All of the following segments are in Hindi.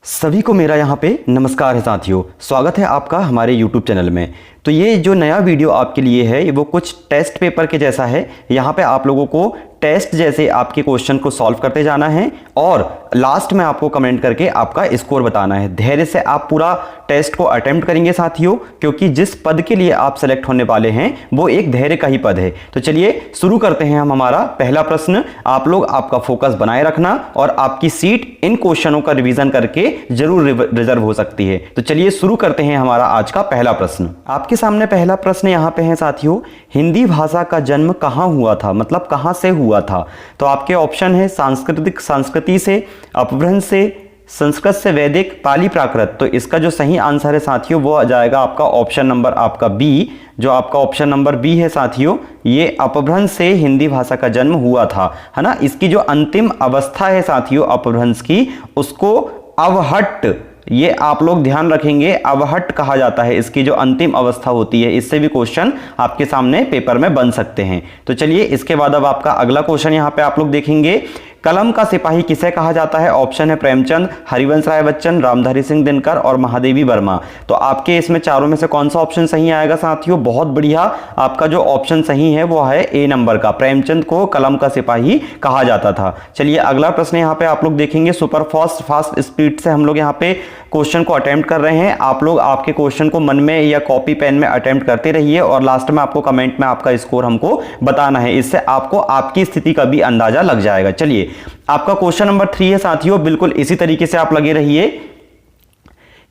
सभी को मेरा यहाँ पे नमस्कार है साथियों। स्वागत है आपका हमारे YouTube चैनल में। तो ये जो नया वीडियो आपके लिए है वो कुछ टेस्ट पेपर के जैसा है। यहाँ पे आप लोगों को टेस्ट जैसे आपके क्वेश्चन को सॉल्व करते जाना है और लास्ट में आपको कमेंट करके आपका स्कोर बताना है। धैर्य से आप पूरा टेस्ट को अटेम्प्ट करेंगे साथियों, क्योंकि जिस पद के लिए आप सेलेक्ट होने वाले हैं वो एक धैर्य का ही पद है। तो चलिए शुरू करते हैं हम हमारा पहला प्रश्न। आप लोग आपका फोकस बनाए रखना और आपकी सीट इन क्वेश्चनों का रिवीजन करके जरूर रिजर्व हो सकती है। तो चलिए शुरू करते हैं हमारा आज का पहला प्रश्न। आपके सामने पहला प्रश्न यहाँ पे है साथियों, हिंदी भाषा का जन्म कहाँ हुआ था, मतलब कहाँ से हुआ था। तो आपके ऑप्शन है संस्कृति से, अपभ्रंश से, संस्कृत से वैदिक, पाली प्राकृत। तो इसका जो सही आंसर है साथियों वो आ जाएगा आपका ऑप्शन नंबर आपका बी। जो आपका ऑप्शन नंबर बी है साथियों, ये अपभ्रंश से हिंदी भाषा का जन्म हुआ था, है ना। इसकी जो अंतिम अवस्था है साथियों अपभ्रंश की, उसको अवहट्ट, ये आप लोग ध्यान रखेंगे, अवहट्ट कहा जाता है। इसकी जो अंतिम अवस्था होती है, इससे भी क्वेश्चन आपके सामने पेपर में बन सकते हैं। तो चलिए इसके बाद अब आपका अगला क्वेश्चन यहाँ पे आप लोग देखेंगे, कलम का सिपाही किसे कहा जाता है। ऑप्शन है प्रेमचंद, हरिवंश राय बच्चन, रामधारी सिंह दिनकर और महादेवी वर्मा। तो आपके इसमें चारों में से कौन सा ऑप्शन सही आएगा साथियों। बहुत बढ़िया, आपका जो ऑप्शन सही है वो है ए नंबर का, प्रेमचंद को कलम का सिपाही कहा जाता था। चलिए अगला प्रश्न यहाँ पे आप लोग देखेंगे, सुपर फास्ट स्पीड से हम लोग यहाँ पे क्वेश्चन को अटेम्प्ट कर रहे हैं। आप लोग आपके क्वेश्चन को मन में या कॉपी पेन में अटेम्प्ट करते रहिए और लास्ट में आपको कमेंट में आपका स्कोर हमको बताना है। इससे आपको आपकी स्थिति का भी अंदाजा लग जाएगा। चलिए आपका क्वेश्चन नंबर 3 है साथियों, बिल्कुल इसी तरीके से आप लगे रहिए।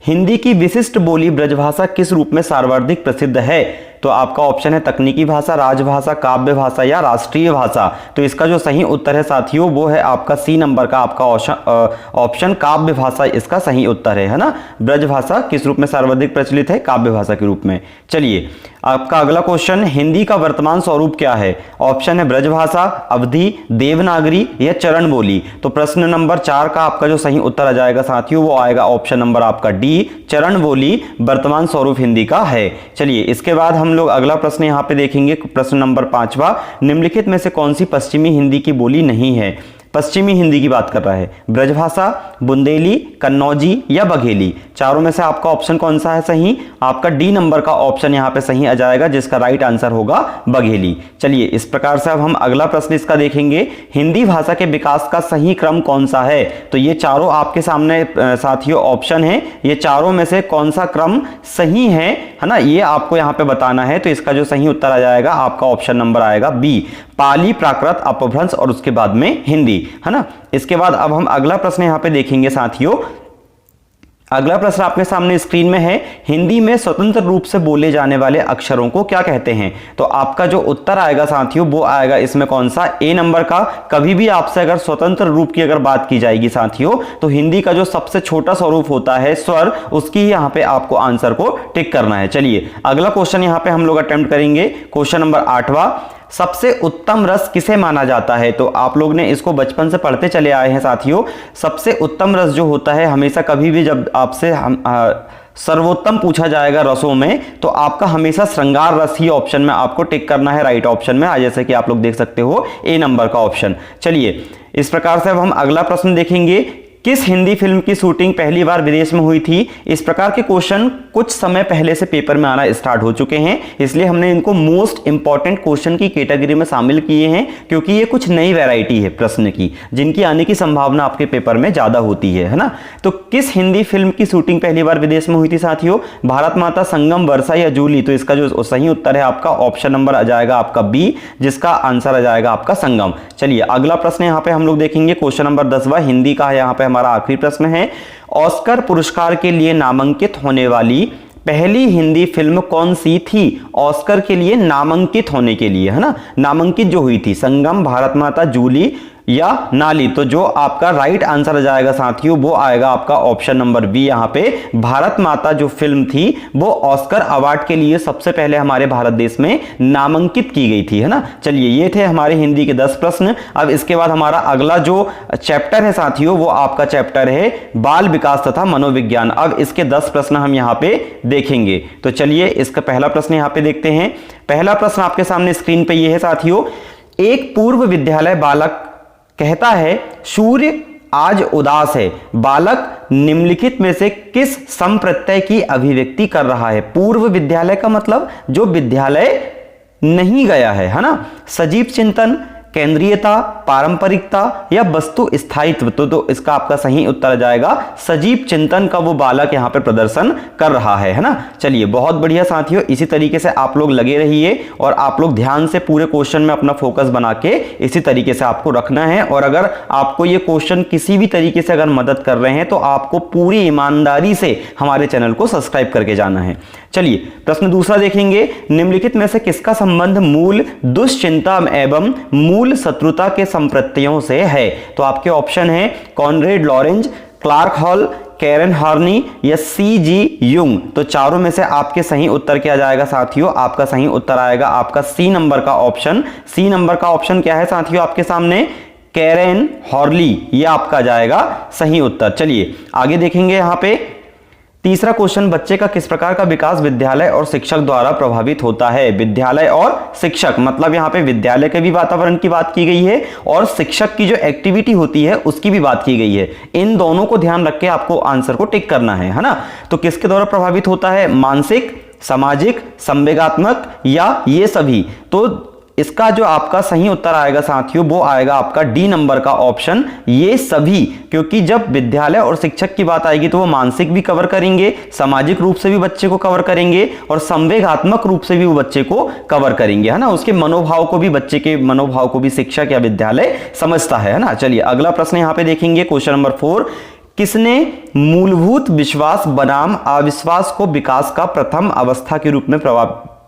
हिंदी की विशिष्ट बोली ब्रजभाषा किस रूप में सर्वाधिक प्रसिद्ध है। तो आपका ऑप्शन है तकनीकी भाषा, राजभाषा, काव्य भाषा या राष्ट्रीय भाषा। तो इसका जो सही उत्तर है साथियों वो है आपका सी नंबर का आपका ऑप्शन काव्य भाषा इसका सही उत्तर है ना। ब्रजभाषा किस रूप में सर्वाधिक प्रचलित है, काव्य भाषा के रूप में। चलिए आपका अगला क्वेश्चन, हिंदी का वर्तमान स्वरूप क्या है। ऑप्शन है ब्रजभाषा, अवधी, देवनागरी या चरण बोली। तो प्रश्न नंबर 4 का आपका जो सही उत्तर आ जाएगा साथियों वो आएगा ऑप्शन नंबर आपका डी, चरण बोली वर्तमान स्वरूप हिंदी का है। चलिए इसके बाद हम लोग अगला प्रश्न यहाँ पे देखेंगे, प्रश्न नंबर 5वां, निम्नलिखित में से कौन सी पश्चिमी हिंदी की बोली नहीं है। पश्चिमी हिंदी की बात कर रहा है, ब्रजभाषा, बुंदेली, कन्नौजी या बघेली। चारों में से आपका ऑप्शन कौन सा है सही। आपका डी नंबर का ऑप्शन यहाँ पे सही आ जाएगा, जिसका राइट आंसर होगा बघेली। चलिए इस प्रकार से अब हम अगला प्रश्न इसका देखेंगे, हिंदी भाषा के विकास का सही क्रम कौन सा है। तो ये चारों आपके सामने साथियों ऑप्शन है, ये चारों में से कौन सा क्रम सही है ना, ये आपको यहाँ पे बताना है। तो इसका जो सही उत्तर आ जाएगा आपका ऑप्शन नंबर आएगा बी, पाली प्राकृत अपभ्रंश और उसके बाद में हिंदी, है ना। इसके बाद अब हम अगला प्रश्न यहां पे देखेंगे साथियों। अगला प्रश्न आपके सामने स्क्रीन में है, हिंदी में स्वतंत्र रूप से बोले जाने वाले अक्षरों को क्या कहते हैं। तो आपका जो उत्तर आएगा साथियों वो आएगा इसमें कौन सा, ए नंबर का। कभी भी आपसे अगर स्वतंत्र रूप की अगर बात की जाएगी साथियों, तो हिंदी का जो सबसे छोटा स्वरूप होता है स्वर, उसकी यहां पे आपको आंसर को टिक करना है। चलिए अगला क्वेश्चन यहां पे हम लोग अटेम्प्ट करेंगे, क्वेश्चन नंबर 8वां, सबसे उत्तम रस किसे माना जाता है। तो आप लोग ने इसको बचपन से पढ़ते चले आए हैं साथियों। सबसे उत्तम रस जो होता है, हमेशा कभी भी जब आपसे सर्वोत्तम पूछा जाएगा रसों में, तो आपका हमेशा श्रृंगार रस ही ऑप्शन में आपको टिक करना है राइट ऑप्शन में, जैसे कि आप लोग देख सकते हो ए नंबर का ऑप्शन। चलिए इस प्रकार से अब हम अगला प्रश्न देखेंगे, किस हिंदी फिल्म की शूटिंग पहली बार विदेश में हुई थी। इस प्रकार के क्वेश्चन कुछ समय पहले से पेपर में आना स्टार्ट हो चुके हैं, इसलिए हमने इनको मोस्ट इंपॉर्टेंट क्वेश्चन की कैटेगरी में शामिल किए हैं, क्योंकि ये कुछ नई वैरायटी है प्रश्न की, जिनकी आने की संभावना आपके पेपर में ज्यादा होती है ना। तो किस हिंदी फिल्म की शूटिंग पहली बार विदेश में हुई थी साथियों, भारत माता, संगम, वर्षा या जूली। तो इसका जो सही उत्तर है आपका ऑप्शन नंबर आ जाएगा आपका बी, जिसका आंसर आ जाएगा आपका संगम। चलिए अगला प्रश्न यहाँ पे हम लोग देखेंगे, क्वेश्चन नंबर 10वां हिंदी का है, यहाँ पे हमारा आखिरी प्रश्न है, ऑस्कर पुरस्कार के लिए नामांकित होने वाली पहली हिंदी फिल्म कौन सी थी। ऑस्कर के लिए नामांकित होने के लिए, है ना, नामांकित जो हुई थी, संगम, भारत माता, जूली या नाली। तो जो आपका राइट आंसर आ जाएगा साथियों वो आएगा आपका ऑप्शन नंबर बी। यहां पे भारत माता जो फिल्म थी वो ऑस्कर अवार्ड के लिए सबसे पहले हमारे भारत देश में नामांकित की गई थी, है ना। चलिए ये थे हमारे हिंदी के 10 प्रश्न। अब इसके बाद हमारा अगला जो चैप्टर है साथियों वो आपका चैप्टर है बाल विकास तथा मनोविज्ञान। अब इसके 10 प्रश्न हम यहां पे देखेंगे। तो चलिए इसका पहला प्रश्न यहां पे देखते हैं। पहला प्रश्न आपके सामने स्क्रीन पे ये है साथियों, एक पूर्व विद्यालय बालक कहता है सूर्य आज उदास है। बालक निम्नलिखित में से किस संप्रत्यय की अभिव्यक्ति कर रहा है? पूर्व विद्यालय का मतलब जो विद्यालय नहीं गया है ना। सजीव चिंतन, केंद्रीयता, पारंपरिकता या वस्तु स्थायित्व। तो इसका आपका सही उत्तर आ जाएगा सजीव चिंतन का वो बालक यहां पे प्रदर्शन कर रहा है ना। चलिए बहुत बढ़िया साथियों, इसी तरीके से आप लोग लगे रहिए और आप लोग ध्यान से पूरे क्वेश्चन में अपना फोकस बना के इसी तरीके से आपको रखना है। और अगर आपको ये क्वेश्चन किसी भी तरीके से अगर मदद कर रहे हैं तो आपको पूरी ईमानदारी से हमारे चैनल को सब्सक्राइब करके जाना है। चलिए प्रश्न दूसरा देखेंगे, निम्नलिखित में से किसका संबंध मूल दुश्चिंता एवं मूल शत्रुता के संप्रत्ययों से है? तो आपके ऑप्शन है Konrad Lorenz, Clark Hull, Karen Horney या C.G. युंग। तो चारों में से आपके सही उत्तर क्या जाएगा साथियों? आपका सही उत्तर आएगा आपका सी नंबर का ऑप्शन। सी नंबर का ऑप्शन क्या है साथियों आपके सामने? कैरन हॉर्ली, ये आपका जाएगा सही उत्तर। चलिए आगे देखेंगे यहां पे तीसरा क्वेश्चन, बच्चे का किस प्रकार का विकास विद्यालय और शिक्षक द्वारा प्रभावित होता है? विद्यालय और शिक्षक मतलब यहाँ पे विद्यालय के भी वातावरण की बात की गई है और शिक्षक की जो एक्टिविटी होती है उसकी भी बात की गई है। इन दोनों को ध्यान रख के आपको आंसर को टिक करना है ना। तो किसके द्वारा प्रभावित होता है? मानसिक, सामाजिक, संवेगात्मक या ये सभी? तो इसका जो आपका सही उत्तर आएगा साथियों वो आएगा आपका डी नंबर का ऑप्शन, ये सभी। क्योंकि जब विद्यालय और शिक्षक की बात आएगी तो वो मानसिक भी कवर करेंगे, सामाजिक रूप से भी बच्चे को कवर करेंगे और संवेगात्मक रूप से भी वो बच्चे को कवर करेंगे, है ना। उसके मनोभाव को भी, बच्चे के मनोभाव को भी शिक्षक या विद्यालय समझता है ना। चलिए अगला प्रश्न यहां पे देखेंगे, क्वेश्चन नंबर 4, किसने मूलभूत विश्वास बनाम अविश्वास को विकास का प्रथम अवस्था के रूप में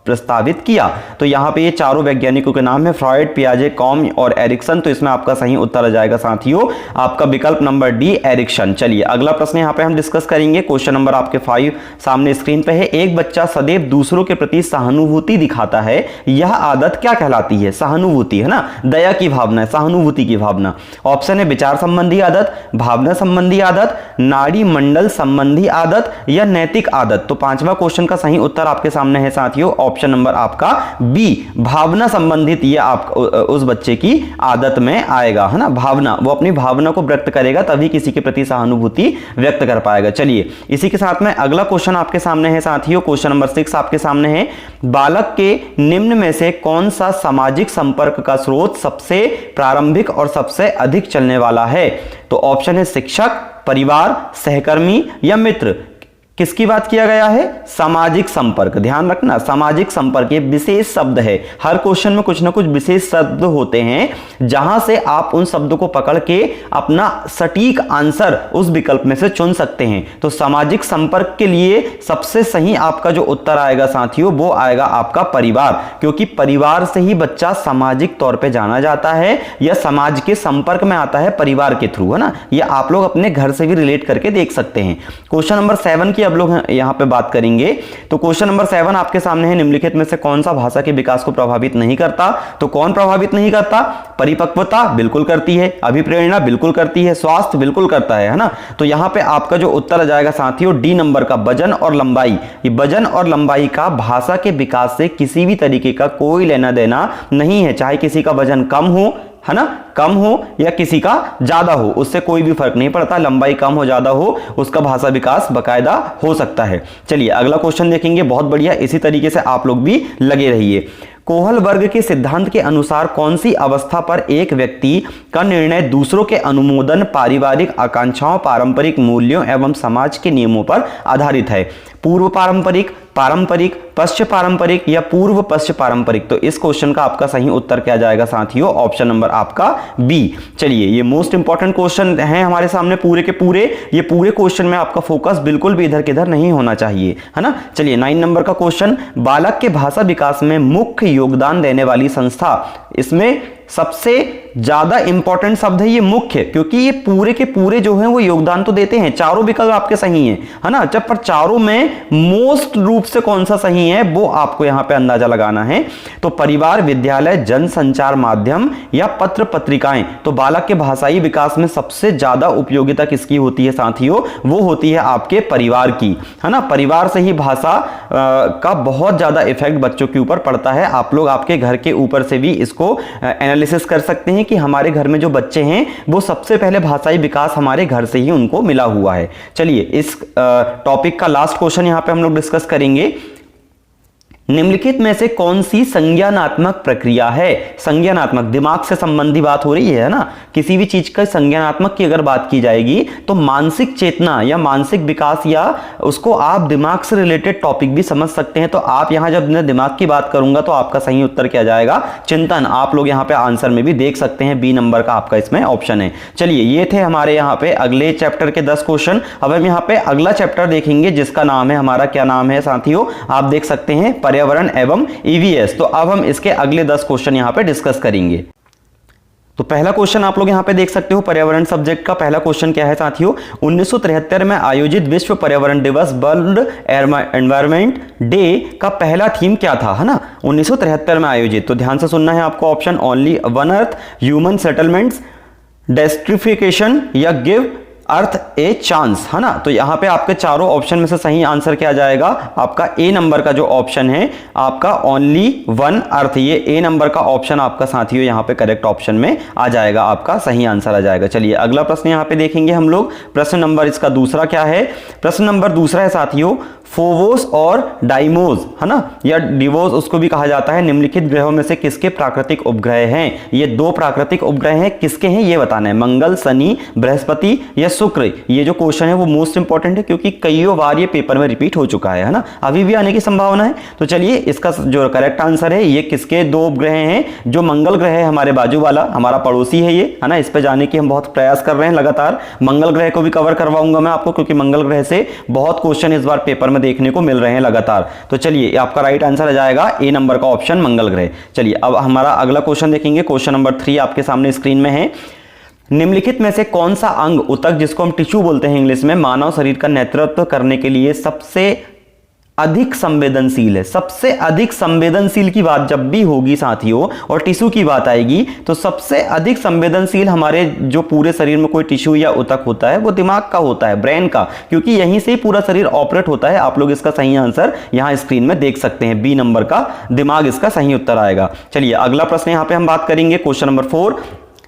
प्रस्तावित किया? तो यहां पे ये चारों वैज्ञानिकों के नाम है, फ्रॉइड, पियाजे, कॉम और एरिक्सन। तो इसमें आपका सही उत्तर आ जाएगा साथियों आपका विकल्प नंबर डी, एरिक्सन। चलिए अगला प्रश्न यहां पे हम डिस्कस करेंगे, क्वेश्चन नंबर आपके 5 सामने स्क्रीन पे है। एक बच्चा सदैव दूसरों के प्रति सहानुभूति दिखाता है, यह आदत क्या कहलाती है? सहानुभूति, है ना, दया की भावना, सहानुभूति की भावना। ऑप्शन है विचार संबंधी आदत, भावना संबंधी आदत, नाड़ी मंडल संबंधी आदत या नैतिक आदत। तो पांचवा क्वेश्चन का सही उत्तर आपके सामने है साथियों ऑप्शन नंबर आपका बी, भावना संबंधित ये आप उस बच्चे की आदत में आएगा, है ना। भावना, वो अपनी भावना को व्यक्त करेगा तभी किसी के प्रति सहानुभूति व्यक्त कर पाएगा। चलिए इसी के साथ में अगला क्वेश्चन आपके सामने है साथियों, क्वेश्चन नंबर 6 आपके सामने है। बालक के निम्न में से कौन सा सामाजिक संपर्क का स्रोत सबसे प्रारंभिक और सबसे अधिक चलने वाला है? तो ऑप्शन है शिक्षक, परिवार, सहकर्मी या मित्र। किसकी बात किया गया है? सामाजिक संपर्क। ध्यान रखना, सामाजिक संपर्क ये विशेष शब्द है। हर क्वेश्चन में कुछ ना कुछ विशेष शब्द होते हैं जहां से आप उन शब्दों को पकड़ के अपना सटीक आंसर उस विकल्प में से चुन सकते हैं। तो सामाजिक संपर्क के लिए सबसे सही आपका जो उत्तर आएगा साथियों वो आएगा आपका परिवार, क्योंकि परिवार से ही बच्चा सामाजिक तौर पे जाना जाता है या समाज के संपर्क में आता है परिवार के थ्रू, है ना। ये आप लोग अपने घर से भी रिलेट करके देख सकते हैं। क्वेश्चन नंबर 7 की अब लोग यहां पे बात करेंगे। तो क्वेश्चन नंबर 7 आपके सामने है, निम्नलिखित में से कौन सा भाषा के विकास को प्रभावित नहीं करता? तो कौन प्रभावित नहीं करता? परिपक्वता बिल्कुल करती है, अभिप्रेरणा बिल्कुल करती है, स्वास्थ्य बिल्कुल करता है ना। तो यहां पे आपका जो उत्तर आ जाएगा साथियों डी नंबर का, वजन और लंबाई। ये वजन और लंबाई का भाषा के विकास से किसी भी तरीके का कोई लेना देना नहीं है। चाहे किसी का वजन कम हो, है ना, कम हो या किसी का ज्यादा हो, उससे कोई भी फर्क नहीं पड़ता। लंबाई कम हो ज्यादा हो, उसका भाषा विकास बकायदा हो सकता है। चलिए अगला क्वेश्चन देखेंगे, बहुत बढ़िया, इसी तरीके से आप लोग भी लगे रहिए। कोहल वर्ग के सिद्धांत के अनुसार कौन सी अवस्था पर एक व्यक्ति का निर्णय दूसरों के अनुमोदन, पारिवारिक आकांक्षाओं, पारंपरिक मूल्यों एवं समाज के नियमों पर आधारित है? पूर्व पारंपरिक, पारंपरिक, पश्चिम पारंपरिक या पूर्व पश्चिम पारंपरिक? तो इस क्वेश्चन का आपका सही उत्तर क्या जाएगा साथियों? ऑप्शन नंबर आपका बी। चलिए ये मोस्ट इंपॉर्टेंट क्वेश्चन है हमारे सामने पूरे के पूरे। ये पूरे क्वेश्चन में आपका फोकस बिल्कुल भी इधर किधर नहीं होना चाहिए, है ना। चलिए 9 नंबर का क्वेश्चन, बालक के भाषा विकास में मुख्य योगदान देने वाली संस्था। इसमें सबसे ज्यादा इंपॉर्टेंट शब्द है ये मुख्य, क्योंकि ये पूरे के पूरे जो हैं वो योगदान तो देते हैं। चारों विकल्प आपके सही हैं, है ना। जब पर चारों में मोस्ट रूप से कौन सा सही है वो आपको यहां पे अंदाजा लगाना है। तो परिवार, विद्यालय, जनसंचार माध्यम या पत्र पत्रिकाएं। तो बालक के भाषाई विकास में सबसे ज्यादा उपयोगिता किसकी होती है साथियों? वो होती है आपके परिवार की, है ना। परिवार से ही भाषा का बहुत ज्यादा इफेक्ट बच्चों के ऊपर पड़ता है। आप लोग आपके घर के ऊपर से भी इसको एनालिसिस कर सकते हैं हैं कि हमारे घर में जो बच्चे हैं वो सबसे पहले भाषाई विकास हमारे घर से ही उनको मिला हुआ है। चलिए इस टॉपिक का लास्ट क्वेश्चन यहां पे हम लोग डिस्कस करेंगे। निम्नलिखित में से कौन सी संज्ञानात्मक प्रक्रिया है? संज्ञानात्मक, दिमाग से संबंधी बात हो रही है ना, किसी भी चीज का संज्ञानात्मक की अगर बात की जाएगी तो मानसिक चेतना या मानसिक विकास या उसको आप दिमाग से रिलेटेड टॉपिक भी समझ सकते हैं। तो आप यहां जब मैं दिमाग की बात करूंगा तो आपका सही उत्तर क्या जाएगा? चिंतन। आप लोग यहां पे आंसर में भी देख सकते हैं, बी नंबर का आपका इसमें ऑप्शन है। चलिए ये थे हमारे यहाँ पे अगले चैप्टर के 10 क्वेश्चन। अब हम यहाँ पे अगला चैप्टर देखेंगे जिसका नाम है हमारा, क्या नाम है साथियों, आप देख सकते हैं, पर्यावरण एवं ईवीएस। तो अब हम इसके अगले 10 क्वेश्चन यहां पे डिस्कस करेंगे। तो पहला क्वेश्चन आप लोग यहां पे देख सकते हो, पर्यावरण सब्जेक्ट का पहला क्वेश्चन क्या है साथियों? 1973 में आयोजित विश्व पर्यावरण दिवस, वर्ल्ड एनवायरनमेंट डे का पहला थीम क्या था, है ना? 1973 में आयोजित। तो ध्यान से सुनना है आपको option, only one earth, human settlements, desertification या गिव अर्थ ए चांस, है ना? तो यहां पे आपके चारों ऑप्शन में से सही आंसर क्या जाएगा? आपका ए नंबर का जो ऑप्शन है आपका ओनली वन अर्थ, ये ए नंबर का ऑप्शन आपका साथियों यहां पे करेक्ट ऑप्शन में आ जाएगा, आपका सही आंसर आ जाएगा। चलिए अगला प्रश्न यहां पे देखेंगे हम लोग। प्रश्न नंबर इसका दूसरा क्या है? प्रश्न नंबर दूसरा है साथियों, फोवोस और डाइमोस, है ना, या डिवोस उसको भी कहा जाता है, निम्नलिखित ग्रहों में से किसके प्राकृतिक उपग्रह हैं? ये दो प्राकृतिक उपग्रह हैं, किसके हैं ये बताना है, मंगल, शनि, बृहस्पति या शुक्र। ये जो क्वेश्चन है वो मोस्ट इंपॉर्टेंट है क्योंकि कईयों बार ये पेपर में रिपीट हो चुका है ना, अभी भी आने की संभावना है। तो चलिए इसका जो करेक्ट आंसर है, ये किसके दो उपग्रह हैं? जो मंगल ग्रह है हमारे बाजू वाला, हमारा पड़ोसी है ये, है ना, इस पे जाने की हम बहुत प्रयास कर रहे हैं लगातार। मंगल ग्रह को भी कवर करवाऊंगा मैं आपको क्योंकि मंगल ग्रह से बहुत क्वेश्चन इस बार पेपर में देखने को मिल रहे हैं लगातार। तो चलिए आपका राइट आंसर आ जाएगा ए नंबर का ऑप्शन, मंगल ग्रह। चलिए अब हमारा अगला क्वेश्चन देखेंगे। क्वेश्चन नंबर 3 आपके सामने स्क्रीन में है। निम्नलिखित में से कौन सा अंग, ऊतक जिसको हम टिश्यू बोलते हैं इंग्लिश में, मानव शरीर का नेतृत्व करने के लिए सबसे अधिक संवेदनशील है? सबसे अधिक संवेदनशील की बात जब भी होगी साथियों और टिश्यू की बात आएगी तो सबसे अधिक संवेदनशील हमारे जो पूरे शरीर में कोई टिश्यू या ऊतक होता है वो दिमाग का होता है, ब्रेन का, क्योंकि यहीं से ही पूरा शरीर ऑपरेट होता है। आप लोग इसका सही आंसर यहां स्क्रीन में देख सकते हैं, बी नंबर का दिमाग इसका सही उत्तर आएगा। चलिए अगला प्रश्न यहां पर हम बात करेंगे। क्वेश्चन नंबर 4,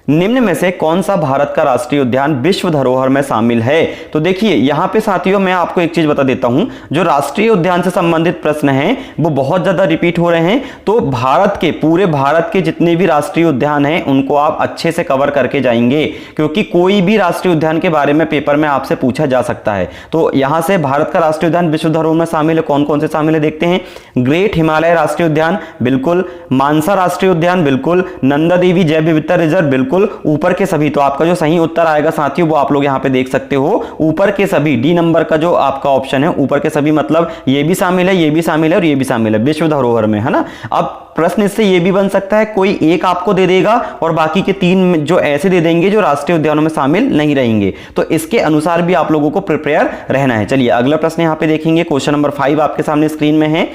निम्न में से कौन सा भारत का राष्ट्रीय उद्यान विश्व धरोहर में शामिल है? तो देखिए यहां पे साथियों मैं आपको एक चीज बता देता हूं, जो राष्ट्रीय उद्यान से संबंधित प्रश्न हैं वो बहुत ज्यादा रिपीट हो रहे हैं। तो भारत के, पूरे भारत के जितने भी राष्ट्रीय उद्यान हैं उनको आप अच्छे से कवर करके जाएंगे क्योंकि कोई भी राष्ट्रीय उद्यान के बारे में पेपर में आपसे पूछा जा सकता है। तो यहां से भारत का राष्ट्रीय उद्यान विश्व धरोहर में शामिल है, कौन कौन से शामिल है देखते हैं। ग्रेट हिमालय राष्ट्रीय उद्यान बिल्कुल, मानसा राष्ट्रीय उद्यान बिल्कुल, नंदा देवी जैव विविधता रिजर्व बिल्कुल, ऊपर के सभी। तो आपका जो सही उत्तर आएगा साथियों वो आप लोग यहां पे देख सकते हो, ऊपर के सभी, डी नंबर का जो आपका ऑप्शन है, ऊपर के सभी मतलब ये भी शामिल है, ये भी शामिल है और ये भी शामिल है विश्व धरोहर में, है ना। अब प्रश्न इससे ये भी बन सकता है कोई एक आपको दे देगा और बाकी के 3 जो ऐसे दे देंगे जो राष्ट्रीय उद्यानों में शामिल नहीं रहेंगे, तो इसके अनुसार भी आप लोगों को प्रिपेयर रहना है। चलिए अगला प्रश्न यहां पे देखेंगे। क्वेश्चन नंबर 5 आपके सामने स्क्रीन में है।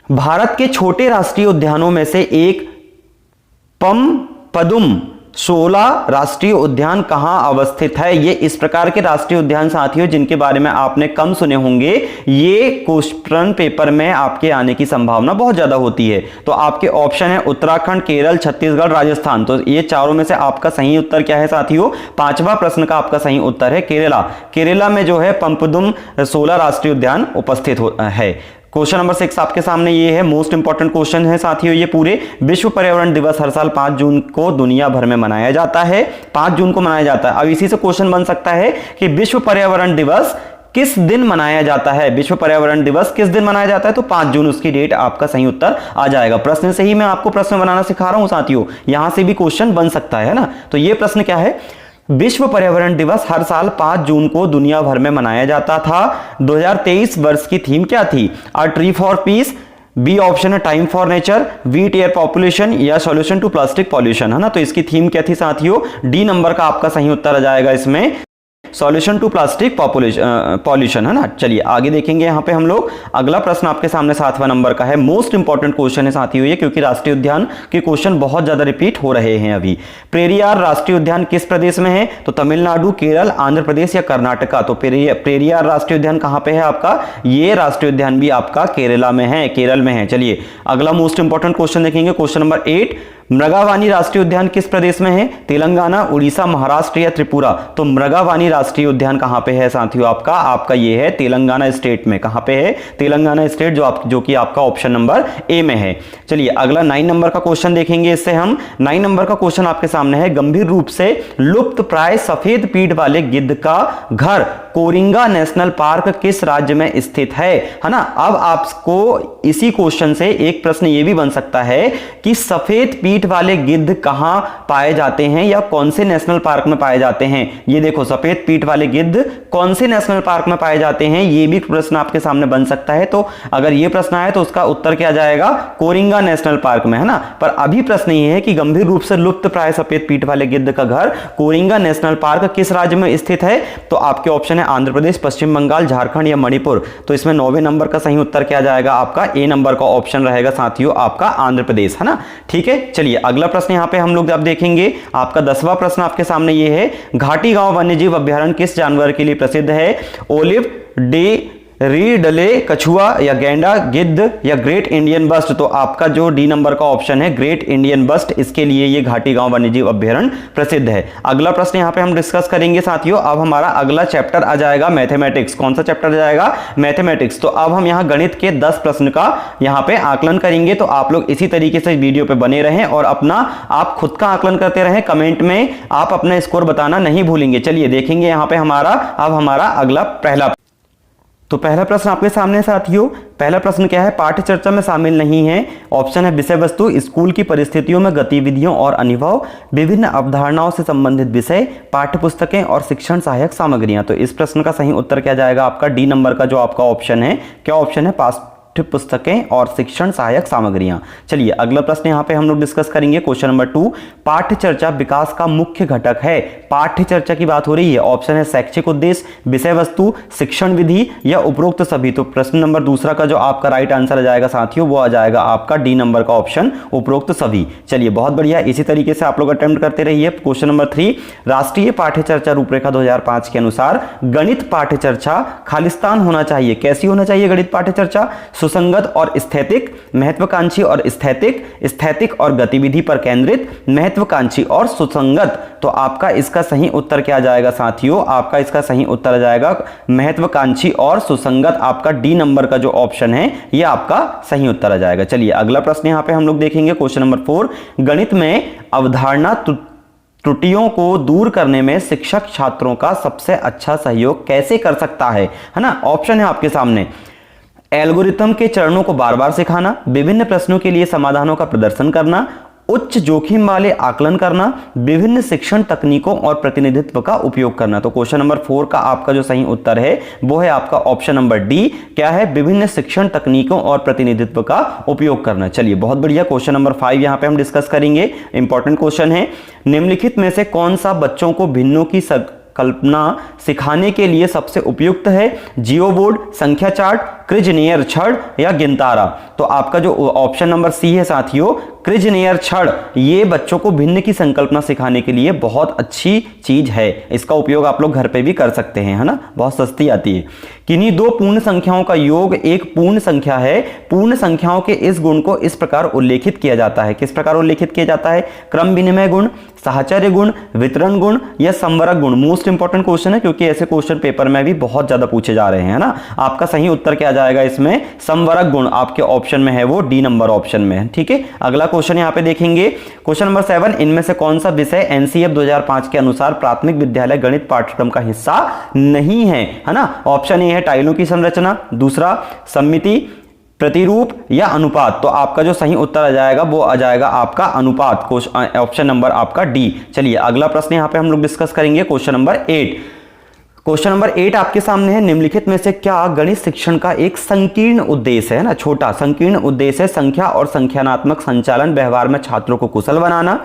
भारत के छोटे राष्ट्रीय उद्यानों में से एक पम्पदुम 16 राष्ट्रीय उद्यान कहां अवस्थित है? ये इस प्रकार के राष्ट्रीय उद्यान साथियों जिनके बारे में आपने कम सुने होंगे, ये क्वेश्चन पेपर में आपके आने की संभावना बहुत ज्यादा होती है। तो आपके ऑप्शन है उत्तराखंड, केरल, छत्तीसगढ़, राजस्थान। तो ये चारों में से आपका सही उत्तर क्या है साथियों? 5वां प्रश्न का आपका सही उत्तर है केरला। केरला में जो है पम्पदुम 16 राष्ट्रीय उद्यान उपस्थित है। क्वेश्चन नंबर 6 आपके सामने ये है, मोस्ट इंपॉर्टेंट क्वेश्चन है साथियों ये पूरे। विश्व पर्यावरण दिवस हर साल 5 जून को दुनिया भर में मनाया जाता है, 5 जून को मनाया जाता है। अब इसी से क्वेश्चन बन सकता है कि विश्व पर्यावरण दिवस किस दिन मनाया जाता है? विश्व पर्यावरण दिवस किस दिन मनाया जाता है? तो 5 जून उसकी डेट आपका सही उत्तर आ जाएगा। प्रश्न से ही मैं आपको प्रश्न बनाना सिखा रहा हूं साथियों, यहां से भी क्वेश्चन बन सकता है ना। तो ये प्रश्न क्या है? विश्व पर्यावरण दिवस हर साल 5 जून को दुनिया भर में मनाया जाता था। 2023 वर्ष की थीम क्या थी? A tree for peace, B option है time for nature, beat air population या सॉल्यूशन टू प्लास्टिक पॉल्यूशन, है ना। तो इसकी थीम क्या थी साथियों? डी नंबर का आपका सही उत्तर आ जाएगा इसमें, सॉल्यूशन टू प्लास्टिक पॉल्यूशन, है ना। चलिए आगे देखेंगे यहाँ पे हम लोग। अगला प्रश्न आपके सामने 7वां नंबर का है, मोस्ट इंपॉर्टेंट क्वेश्चन है साथियों ये, क्योंकि राष्ट्रीय उद्यान के क्वेश्चन बहुत ज्यादा रिपीट हो रहे हैं अभी। पेरियार राष्ट्रीय उद्यान किस प्रदेश में है? तो तमिलनाडु, केरल, आंध्र प्रदेश या कर्नाटका। तो पेरियार राष्ट्रीय उद्यान कहां पे है आपका? ये राष्ट्रीय उद्यान भी आपका केरला में है, केरल में है। चलिए अगला मोस्ट इंपॉर्टेंट क्वेश्चन देखेंगे। क्वेश्चन नंबर 8, मृगावानी राष्ट्रीय उद्यान किस प्रदेश में है? तेलंगाना, उड़ीसा, महाराष्ट्र या त्रिपुरा? तो मृगावानी राष्ट्रीय उद्यान कहां पे है साथियों? आपका ये है तेलंगाना स्टेट में। कहां पे है? तेलंगाना स्टेट, जो कि आपका ऑप्शन नंबर ए में है। चलिए अगला 9 नंबर का क्वेश्चन देखेंगे। इससे हम 9 नंबर का क्वेश्चन आपके सामने है, गंभीर रूप से लुप्त प्राय सफेद पीठ वाले गिद्ध का घर कोरिंगा नेशनल पार्क किस राज्य में स्थित है ना? अब आपको इसी क्वेश्चन से एक प्रश्न यह भी बन सकता है कि सफेद पीठ वाले गिद्ध कहां पाए जाते हैं या कौन से नेशनल पार्क में पाए जाते हैं। ये देखो, सफेद पीठ वाले गिद्ध कौन से नेशनल पार्क में पाए जाते हैं, ये भी प्रश्न आपके सामने बन सकता है। तो अगर ये प्रश्न आए तो उसका उत्तर क्या जाएगा? कोरिंगा नेशनल पार्क में, है ना। पर अभी प्रश्न ये है कि गंभीर रूप से लुप्त प्राय सफेद पीठ वाले गिद्ध का घर कोरिंगा नेशनल पार्क किस राज्य में स्थित है? तो आपके ऑप्शन है आंध्र प्रदेश, पश्चिम बंगाल, झारखंड या मणिपुर। तो इसमें 9वें नंबर का सही उत्तर क्या जाएगा? आपका ए नंबर का ऑप्शन रहेगा साथियों, आपका आंध्र प्रदेश, है ना। ठीक है, चलिए अगला प्रश्न यहां पे हम लोग अब देखेंगे। आपका 10वां प्रश्न आपके सामने ये है, घाटी गांव वन्यजीव अभ्यारण्य किस जानवर के लिए प्रसिद्ध है? ओलिव, डे, रीडले, कछुआ या गैंडा, गिद्ध या ग्रेट इंडियन बस्ट? तो आपका जो डी नंबर का ऑप्शन है ग्रेट इंडियन बस्ट, इसके लिए ये घाटी गांव वन्यजीव अभ्यारण्य प्रसिद्ध है। अगला प्रश्न यहां पे हम डिस्कस करेंगे साथियों। अब हमारा अगला चैप्टर आ जाएगा मैथमेटिक्स। कौन सा चैप्टर आ जाएगा? मैथमेटिक्स। तो अब हम यहां गणित के 10 प्रश्न का यहां पे आकलन करेंगे। तो आप लोग इसी तरीके से वीडियो पे बने रहें और अपना आप खुद का आकलन करते रहें। कमेंट में आप अपना स्कोर बताना नहीं भूलेंगे। चलिए देखेंगे यहां पे हमारा अगला तो पहला प्रश्न आपके सामने साथियों। पहला प्रश्न क्या है? पाठ्य चर्चा में शामिल नहीं है। ऑप्शन है विषय वस्तु, स्कूल की परिस्थितियों में गतिविधियों और अनुभव, विभिन्न अवधारणाओं से संबंधित विषय, पाठ्य पुस्तकें और शिक्षण सहायक सामग्रियां। तो इस प्रश्न का सही उत्तर क्या जाएगा? आपका डी नंबर का जो आपका ऑप्शन है, क्या ऑप्शन है? पाठ्य पुस्तकें और शिक्षण सहायक सामग्रियां। चलिए अगला प्रश्न यहां पे हम लोग डिस्कस करेंगे। क्वेश्चन नंबर 2, पाठ्य चर्चा विकास का मुख्य घटक है। पाठ्य चर्चा की बात हो रही है। ऑप्शन है शैक्षिक उद्देश्य, विषय वस्तु, शिक्षण विधि या उपरोक्त सभी। तो प्रश्न नंबर दूसरा का जो आपका राइट आंसर आ जाएगा साथियों, वो आ जाएगा आपका डी नंबर का ऑप्शन, उपरोक्त सभी। चलिए बहुत बढ़िया, इसी तरीके से आप लोग अटेम्प्ट करते रहिए। क्वेश्चन नंबर 3, राष्ट्रीय पाठ्य चर्चा रूपरेखा 2005 के अनुसार गणित पाठ्य चर्चा खालिस्तान होना चाहिए। कैसी होना चाहिए गणित पाठ्य चर्चा? सुसंगत और स्थैतिक, महत्वाकांक्षी और स्थैतिक और गतिविधि पर केंद्रित, महत्वाकांक्षी और सुसंगत। तो आपका इसका सही उत्तर क्या जाएगा साथियों? आपका इसका सही उत्तर आ जाएगा महत्वाकांक्षी और सुसंगत। आपका डी नंबर का जो ऑप्शन है ये आपका सही उत्तर आ जाएगा। चलिए अगला प्रश्न यहां पे हम लोग देखेंगे। क्वेश्चन नंबर 4, गणित में अवधारणा त्रुटियों को दूर करने में शिक्षक छात्रों का सबसे अच्छा सहयोग कैसे कर सकता है ना। ऑप्शन है आपके सामने, एल्गोरिथम के चरणों को बार बार सिखाना, विभिन्न प्रश्नों के लिए समाधानों का प्रदर्शन करना, उच्च जोखिम वाले आकलन करना, विभिन्न शिक्षण तकनीकों और प्रतिनिधित्व का उपयोग करना। तो क्वेश्चन नंबर 4 का आपका जो सही उत्तर है वो है आपका ऑप्शन नंबर डी। क्या है? विभिन्न शिक्षण तकनीकों और प्रतिनिधित्व का उपयोग करना। चलिए बहुत बढ़िया। क्वेश्चन नंबर 5 यहां पे हम डिस्कस करेंगे। इंपॉर्टेंट क्वेश्चन है, निम्नलिखित में से कौन सा बच्चों को भिन्नों की कल्पना सिखाने के लिए सबसे उपयुक्त है? जियो बोर्ड, संख्या चार्ट, क्रिजनेयर छड़ या गिनतारा? तो आपका जो ऑप्शन नंबर सी है साथियों, क्रिजनेयर छड़, ये बच्चों को भिन्न की संकल्पना सिखाने के लिए बहुत अच्छी चीज है। इसका उपयोग आप लोग घर पे भी कर सकते हैं, है ना, बहुत सस्ती आती है। किन्हीं दो पूर्ण संख्याओं का योग एक पूर्ण संख्या है। पूर्ण संख्याओं के इस गुण को इस प्रकार उल्लेखित किया जाता है। किस प्रकार उल्लेखित किया जाता है? क्रम विनिमय गुण, साहचर्य गुण, वितरण गुण या संवरक गुण? मोस्ट इंपॉर्टेंट क्वेश्चन है क्योंकि ऐसे क्वेश्चन पेपर में भी बहुत ज्यादा पूछे जा रहे हैं, है ना। आपका सही उत्तर क्या जाएगा इसमें? संवरक गुण आपके ऑप्शन में है, वो डी नंबर ऑप्शन में है। ठीक है, अगला क्वेश्चन यहां पे देखेंगे। क्वेश्चन नंबर 7, इनमें से कौन सा विषय एनसीएफ 2005 के अनुसार प्राथमिक विद्यालय गणित पाठ्यक्रम का हिस्सा नहीं है ना। ऑप्शन ए है टाइलों की संरचना, दूसरा सममिति, प्रतिरूप या अनुपात। तो आपका जो सही उत्तर आ जाएगा वो आ जाएगा आपका अनुपात, ऑप्शन नंबर आपका डी। चलिए अगला प्रश्न यहां पे हम लोग डिस्कस करेंगे। Question number 8। क्वेश्चन नंबर 8 आपके सामने है, निम्नलिखित में से क्या गणित शिक्षण का एक संकीर्ण उद्देश्य है ना, छोटा संकीर्ण उद्देश्य है? संख्या और संख्यानात्मक संचालन व्यवहार में छात्रों को कुशल बनाना।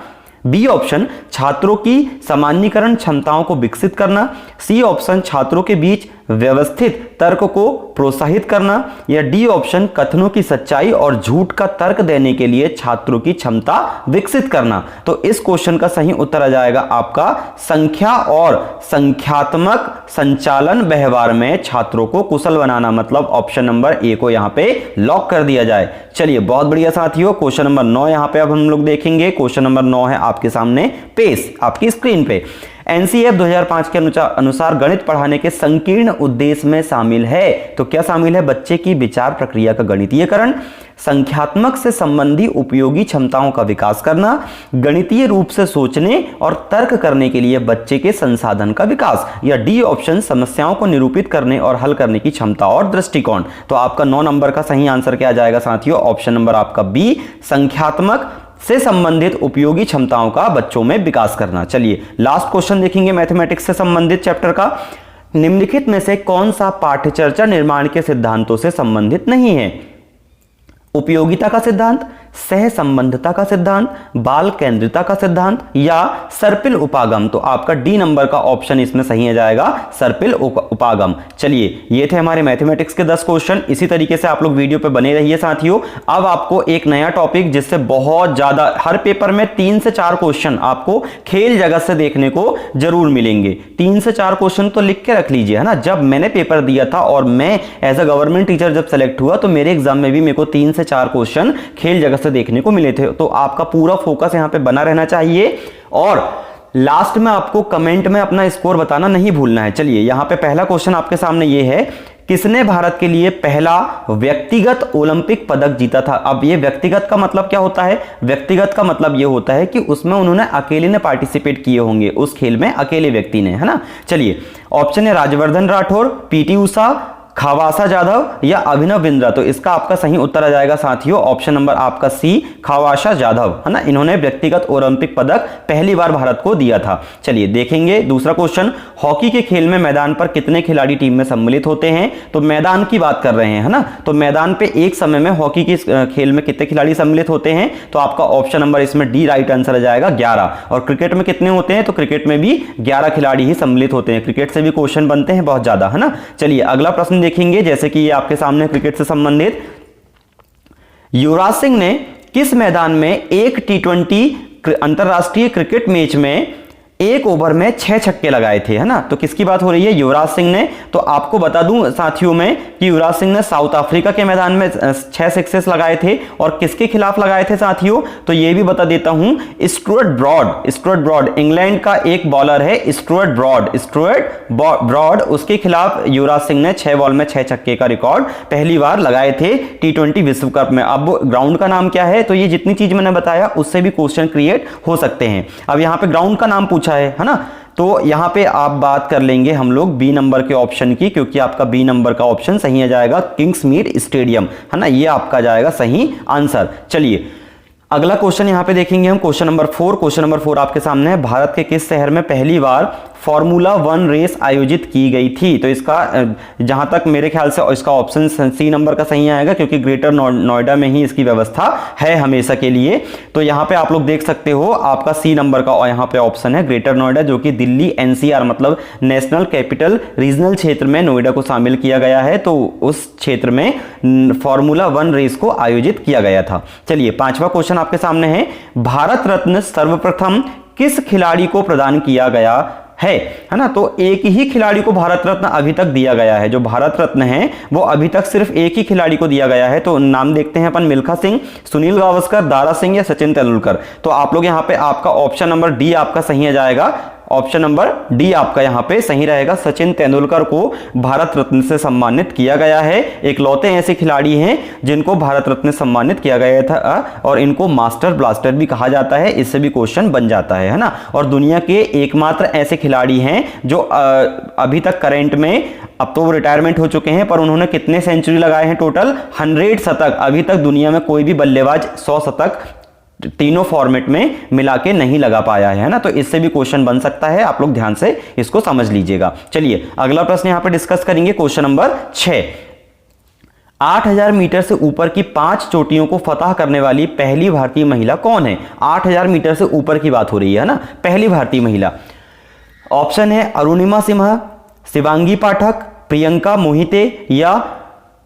बी ऑप्शन, छात्रों की सामान्यीकरण क्षमताओं को विकसित करना। सी ऑप्शन, छात्रों के बीच व्यवस्थित तर्क को प्रोत्साहित करना, या डी ऑप्शन कथनों की सच्चाई और झूठ का तर्क देने के लिए छात्रों की क्षमता विकसित करना। तो इस क्वेश्चन का सही उत्तर आ जाएगा आपका संख्या और संख्यात्मक संचालन व्यवहार में छात्रों को कुशल बनाना, मतलब ऑप्शन नंबर ए को यहां पे लॉक कर दिया जाए। चलिए बहुत बढ़िया साथियों, क्वेश्चन नंबर 9 यहां पे अब हम लोग देखेंगे। क्वेश्चन नंबर 9 है आपके सामने पेश आपकी स्क्रीन पे। एनसीएफ 2005 के अनुसार गणित पढ़ाने के संकीर्ण उद्देश्य में शामिल है। तो क्या शामिल है? बच्चे की विचार प्रक्रिया का गणितीयकरण, संख्यात्मक से संबंधी उपयोगी क्षमताओं का विकास करना, गणितीय रूप से सोचने और तर्क करने के लिए बच्चे के संसाधन का विकास, या डी ऑप्शन समस्याओं को निरूपित करने और हल करने की क्षमता और दृष्टिकोण। तो आपका 9 नंबर का सही आंसर क्या आ जाएगा साथियों? ऑप्शन नंबर आपका बी, संख्यात्मक से संबंधित उपयोगी क्षमताओं का बच्चों में विकास करना। चलिए लास्ट क्वेश्चन देखेंगे मैथमेटिक्स से संबंधित चैप्टर का। निम्नलिखित में से कौन सा पाठ्यचर्चा निर्माण के सिद्धांतों से संबंधित नहीं है? उपयोगिता का सिद्धांत, सह संबंधता का सिद्धांत, बाल केंद्रिता का सिद्धांत, या सर्पिल उपागम। तो आपका डी नंबर का ऑप्शन इसमें सही आ जाएगा, सर्पिल उपागम। चलिए ये थे हमारे मैथमेटिक्स के 10 क्वेश्चन। इसी तरीके से आप लोग वीडियो पे बने रहिए साथियों। अब आपको एक नया टॉपिक जिससे बहुत ज्यादा हर पेपर में 3 से 4 क्वेश्चन आपको खेल जगत से देखने को जरूर मिलेंगे। 3 से 4 क्वेश्चन तो लिख के रख लीजिए, है ना। जब मैंने पेपर दिया था और मैं एज अ गवर्नमेंट टीचर जब सेलेक्ट हुआ तो मेरे एग्जाम में भी मेरे को 3 से 4 क्वेश्चन खेल जगत से देखने को मिले थे। तो आपका पूरा फोकस यहां पे बना रहना चाहिए और लास्ट में आपको कमेंट में अपना स्कोर बताना नहीं भूलना है। चलिए यहां पे पहला क्वेश्चन आपके सामने ये है, किसने भारत के लिए पहला व्यक्तिगत ओलंपिक पदक जीता था? अब ये व्यक्तिगत का मतलब क्या होता है? व्यक्तिगत का मतलब ये होता है कि उसमें उन्होंने अकेले ने पार्टिसिपेट किए होंगे, उस खेल में अकेले व्यक्ति ने, है ना। चलिए ऑप्शन है राजवर्धन राठौर, पीटी उषा, खावासा जाधव, या अभिनव बिंद्रा। तो इसका आपका सही उत्तर आ जाएगा साथियों ऑप्शन नंबर आपका सी, खावासा जाधव, है ना। इन्होंने व्यक्तिगत ओलंपिक पदक पहली बार भारत को दिया था। चलिए देखेंगे दूसरा क्वेश्चन, हॉकी के खेल में मैदान पर कितने खिलाड़ी टीम में सम्मिलित होते हैं? तो मैदान की बात कर रहे हैं, है ना। तो मैदान पे एक समय में हॉकी के खेल में कितने खिलाड़ी सम्मिलित होते हैं? तो आपका ऑप्शन नंबर इसमें डी राइट आंसर आ जाएगा 11। और क्रिकेट में कितने होते हैं? तो क्रिकेट में भी 11 खिलाड़ी ही सम्मिलित होते हैं। क्रिकेट से भी क्वेश्चन बनते हैं बहुत ज्यादा, है ना। चलिए अगला प्रश्न देखेंगे, जैसे कि ये आपके सामने क्रिकेट से संबंधित। युवराज सिंह ने किस मैदान में एक T20 अंतरराष्ट्रीय क्रिकेट मैच में 1 ओवर में 6 छक्के लगाए थे, है ना। तो किसकी बात हो रही है? युवराज सिंह ने। तो आपको बता दूं साथियों में कि युवराज सिंह ने साउथ अफ्रीका के मैदान में 6 सिक्सेस लगाए थे। और किसके खिलाफ लगाए थे साथियों? तो ये भी बता देता हूं, स्टुअर्ट ब्रॉड इंग्लैंड का एक बॉलर है, स्टुअर्ट ब्रॉड, उसके खिलाफ युवराज सिंह ने 6 बॉल में 6 छक्के का रिकॉर्ड पहली बार लगाए थे T20 विश्व कप में। अब ग्राउंड का नाम क्या है? तो ये जितनी चीज मैंने बताया उससे भी क्वेश्चन क्रिएट हो सकते हैं। अब यहां पे ग्राउंड का नाम पूछा है ना। तो यहां पे आप बात कर लेंगे हम लोग बी नंबर के ऑप्शन की, क्योंकि आपका बी नंबर का ऑप्शन सही आ जाएगा, किंग्समीड स्टेडियम, है ना। ये आपका जाएगा सही आंसर। चलिए अगला क्वेश्चन यहां पे देखेंगे हम, क्वेश्चन नंबर 4। क्वेश्चन नंबर 4 आपके सामने है, भारत के किस शहर में पहली बार फॉर्मूला 1 रेस आयोजित की गई थी? तो इसका जहां तक मेरे ख्याल से इसका ऑप्शन सी नंबर का सही आएगा, क्योंकि ग्रेटर नोएडा में ही इसकी व्यवस्था है हमेशा के लिए। तो यहां पे आप लोग देख सकते हो आपका सी नंबर का यहां पे ऑप्शन है ग्रेटर नोएडा, जो कि दिल्ली NCR मतलब नेशनल कैपिटल रीजनल क्षेत्र में नोएडा को शामिल किया गया है। तो उस क्षेत्र में फॉर्मूला 1 रेस को आयोजित किया गया था। चलिए 5वां क्वेश्चन आपके सामने है, भारत रत्न सर्वप्रथम किस खिलाड़ी को प्रदान किया गया है ना। तो एक ही खिलाड़ी को भारत रत्न अभी तक दिया गया है, जो भारत रत्न है वो अभी तक सिर्फ एक ही खिलाड़ी को दिया गया है। तो नाम देखते हैं अपन, मिल्खा सिंह, सुनील गावस्कर, दारा सिंह या सचिन तेंदुलकर। तो आप लोग यहाँ पे आपका ऑप्शन नंबर डी आपका सही आ जाएगा, ऑप्शन नंबर डी आपका यहां पे सही रहेगा। सचिन तेंदुलकर को भारत रत्न से सम्मानित किया गया है। एकलौते ऐसे खिलाड़ी हैं जिनको भारत रत्न सम्मानित किया गया था और इनको मास्टर ब्लास्टर भी कहा जाता है। इससे भी क्वेश्चन बन जाता है ना। और दुनिया के एकमात्र ऐसे खिलाड़ी हैं जो अभी तक करंट में, अब तो वो रिटायरमेंट हो चुके हैं, पर उन्होंने कितने सेंचुरी लगाए हैं? टोटल 100 शतक। अभी तक दुनिया में कोई भी बल्लेबाज 100 शतक तीनों फॉर्मेट में मिला के नहीं लगा पाया है ना। तो इससे भी क्वेश्चन बन सकता है, आप लोग ध्यान से इसको समझ लीजिएगा। चलिए अगला प्रश्न यहां पे डिस्कस करेंगे, क्वेश्चन नंबर 6। 8000 मीटर से ऊपर की 5 चोटियों को फतह करने वाली पहली भारतीय महिला कौन है? 8000 मीटर से ऊपर की बात हो रही है ना, पहली भारतीय महिला। ऑप्शन है अरुणिमा सिन्हा, शिवांगी पाठक, प्रियंका मोहिते या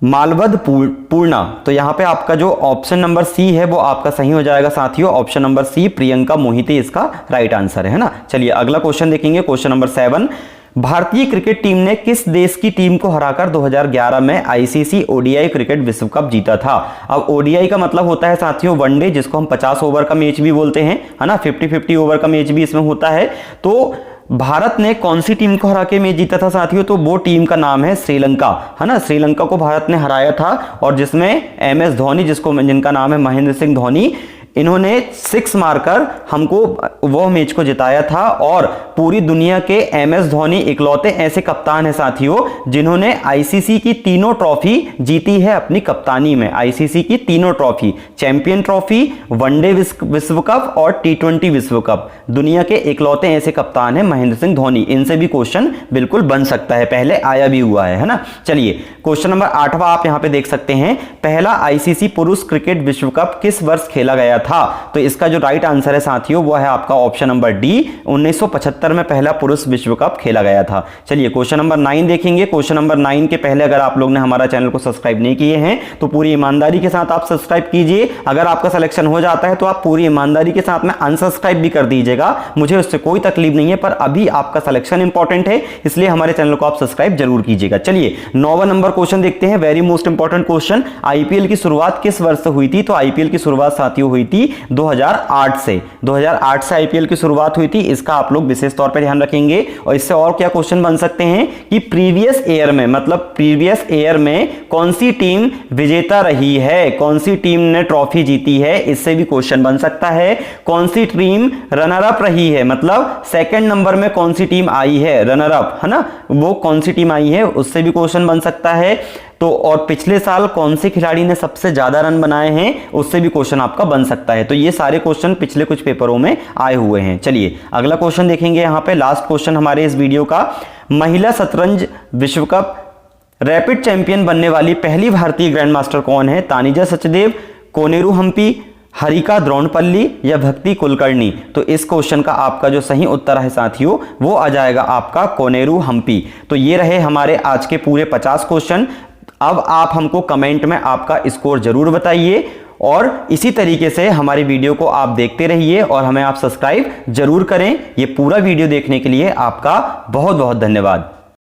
मालवद पूर्णा। तो यहां पे आपका जो ऑप्शन नंबर सी है वो आपका सही हो जाएगा साथियों, option number C Priyanka Mohite इसका राइट आंसर है ना। चलिए अगला क्वेश्चन देखेंगे, क्वेश्चन नंबर 7। भारतीय क्रिकेट टीम ने किस देश की टीम को हराकर 2011 में आईसीसी ओडीआई क्रिकेट विश्व कप जीता था? अब ओडीआई का मतलब होता है साथियों वनडे, जिसको हम 50 ओवर का मैच भी बोलते हैं, है ना, 50-50 ओवर का मैच भी इसमें होता है। तो भारत ने कौन सी टीम को हरा के मैच जीता था साथियों? तो वो टीम का नाम है श्रीलंका, है ना। श्रीलंका को भारत ने हराया था और जिसमें एमएस धोनी, जिनका नाम है महेंद्र सिंह धोनी, इन्होंने 6 मारकर हमको वो मैच को जिताया था। और पूरी दुनिया के एमएस धोनी इकलौते ऐसे कप्तान हैं साथियों जिन्होंने आईसीसी की तीनों ट्रॉफी जीती है अपनी कप्तानी में। आईसीसी की तीनों ट्रॉफी, चैंपियन ट्रॉफी, वनडे विश्व कप और टी20 विश्व कप, दुनिया के इकलौते ऐसे कप्तान हैं महेंद्र सिंह धोनी। इनसे भी क्वेश्चन बिल्कुल बन सकता है, पहले आया भी हुआ है ना। चलिए क्वेश्चन नंबर 8वां आप यहां पे देख सकते हैं, पहला आईसीसी पुरुष क्रिकेट विश्व कप किस वर्ष खेला गया था? तो इसका जो राइट आंसर है साथियों वो है आपका ऑप्शन नंबर डी, 1975 में पहला पुरुष विश्व कप खेला गया था। चलिए क्वेश्चन नंबर 9 देखेंगे। क्वेश्चन नंबर 9 के पहले अगर आप लोग ने हमारा चैनल को सब्सक्राइब नहीं किए हैं तो पूरी ईमानदारी के साथ आप सब्सक्राइब कीजिए। अगर आपका सिलेक्शन हो जाता है तो आप पूरी ईमानदारी के साथ में अनसब्सक्राइब भी कर दीजिएगा, मुझे उससे कोई तकलीफ नहीं है, पर अभी आपका सिलेक्शन इंपॉर्टेंट है, इसलिए हमारे चैनल को आप सब्सक्राइब जरूर कीजिएगा। चलिए 9वां नंबर क्वेश्चन देखते हैं, very most important question. IPL की शुरुआत किस वर्ष से हुई थी? तो आईपीएल की शुरुआत साथियों हुई थी 2008 से। 2008 से आईपीएल की शुरुआत हुई थी, इसका आप लोग विशेष तौर पे ध्यान रखेंगे। और इससे और क्या क्वेश्चन बन सकते हैं कि प्रीवियस ईयर में, मतलब प्रीवियस ईयर में कौन सी टीम विजेता रही है, कौन सी टीम ने ट्रॉफी जीती है, इससे भी क्वेश्चन बन सकता है। कौन सी टीम रनर अप रही है, मतलब सेकंड नंबर में कौन सी टीम आई है, रनर अप, है ना, वो कौन सी टीम आई है, उससे भी क्वेश्चन बन सकता है। तो और पिछले साल कौन से खिलाड़ी ने सबसे ज्यादा रन बनाए हैं, उससे भी क्वेश्चन आपका बन सकता है। तो ये सारे क्वेश्चन पिछले कुछ पेपरों में आए हुए हैं। चलिए अगला क्वेश्चन देखेंगे, यहां पे लास्ट क्वेश्चन हमारे इस वीडियो का। महिला शतरंज विश्व कप रैपिड चैंपियन बनने वाली पहली भारतीय ग्रैंड मास्टर कौन है? तानिजा सचदेव, कोनेरू हम्पी, हरिका द्रोणपल्ली या भक्ति कुलकर्णी? तो इस क्वेश्चन का आपका जो सही उत्तर है साथियों वो आ जाएगा आपका कोनेरू हम्पी। तो ये रहे हमारे आज के पूरे 50 क्वेश्चन। अब आप हमको कमेंट में आपका स्कोर जरूर बताइए और इसी तरीके से हमारी वीडियो को आप देखते रहिए और हमें आप सब्सक्राइब जरूर करें। ये पूरा वीडियो देखने के लिए आपका बहुत बहुत धन्यवाद।